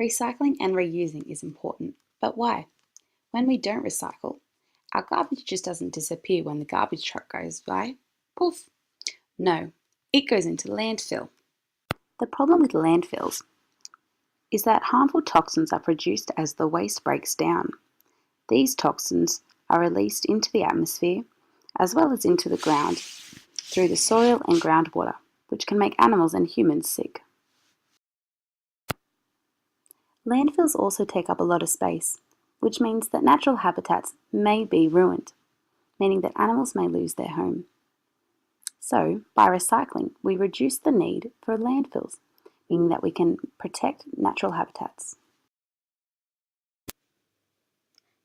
Recycling and reusing is important, but why? When we don't recycle, our garbage just doesn't disappear when the garbage truck goes by. Poof! No, it goes into landfill. The problem with landfills is that harmful toxins are produced as the waste breaks down. These toxins are released into the atmosphere as well as into the ground through the soil and groundwater, which can make animals and humans sick. Landfills also take up a lot of space, which means that natural habitats may be ruined, meaning that animals may lose their home. So, by recycling, we reduce the need for landfills, meaning that we can protect natural habitats.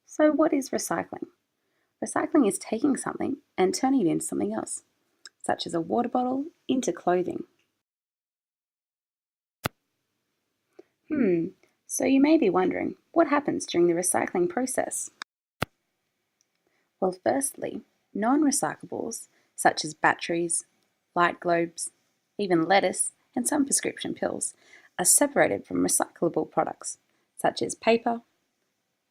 So, what is recycling? Recycling is taking something and turning it into something else, such as a water bottle into clothing. So you may be wondering, what happens during the recycling process? Well, firstly, non-recyclables, such as batteries, light globes, even lettuce, and some prescription pills, are separated from recyclable products, such as paper,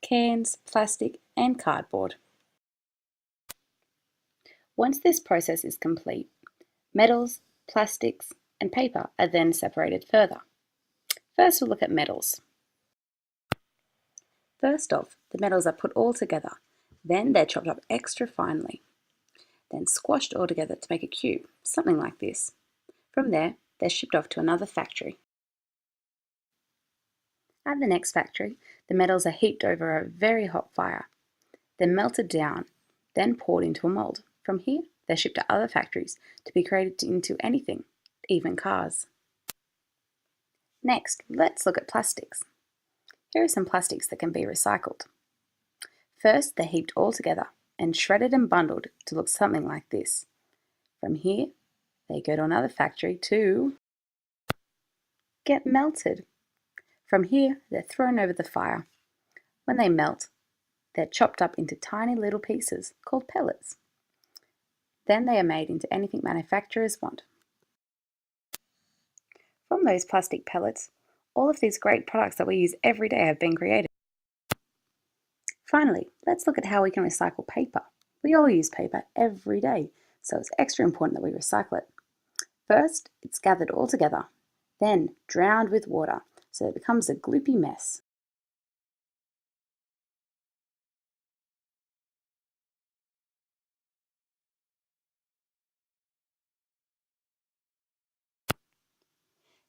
cans, plastic, and cardboard. Once this process is complete, metals, plastics, and paper are then separated further. First, we'll look at metals. First off, the metals are put all together, then they're chopped up extra finely, then squashed all together to make a cube, something like this. From there, they're shipped off to another factory. At the next factory, the metals are heaped over a very hot fire, then melted down, then poured into a mold. From here, they're shipped to other factories to be created into anything, even cars. Next, let's look at plastics. Here are some plastics that can be recycled. First, they're heaped all together and shredded and bundled to look something like this. From here, they go to another factory to get melted. From here, they're thrown over the fire. When they melt, they're chopped up into tiny little pieces called pellets. Then they are made into anything manufacturers want. From those plastic pellets, all of these great products that we use every day have been created. Finally, let's look at how we can recycle paper. We all use paper every day, so it's extra important that we recycle it. First, it's gathered all together, then drowned with water so it becomes a gloopy mess.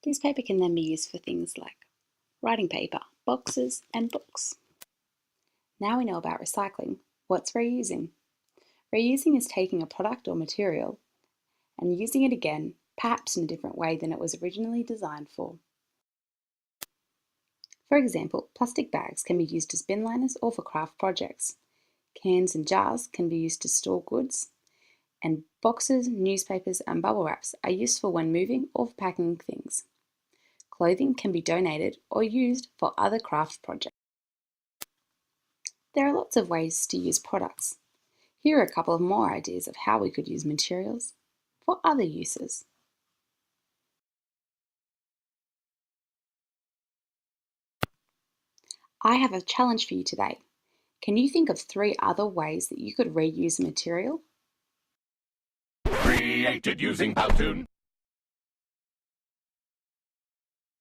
This paper can then be used for things like writing paper, boxes, and books. Now we know about recycling. What's reusing? Reusing is taking a product or material and using it again, perhaps in a different way than it was originally designed for. For example, plastic bags can be used as bin liners or for craft projects. Cans and jars can be used to store goods, and boxes, newspapers, and bubble wraps are useful when moving or for packing things. Clothing can be donated or used for other craft projects. There are lots of ways to use products. Here are a couple of more ideas of how we could use materials for other uses. I have a challenge for you today. Can you think of 3 other ways that you could reuse a material? Created using Powtoon.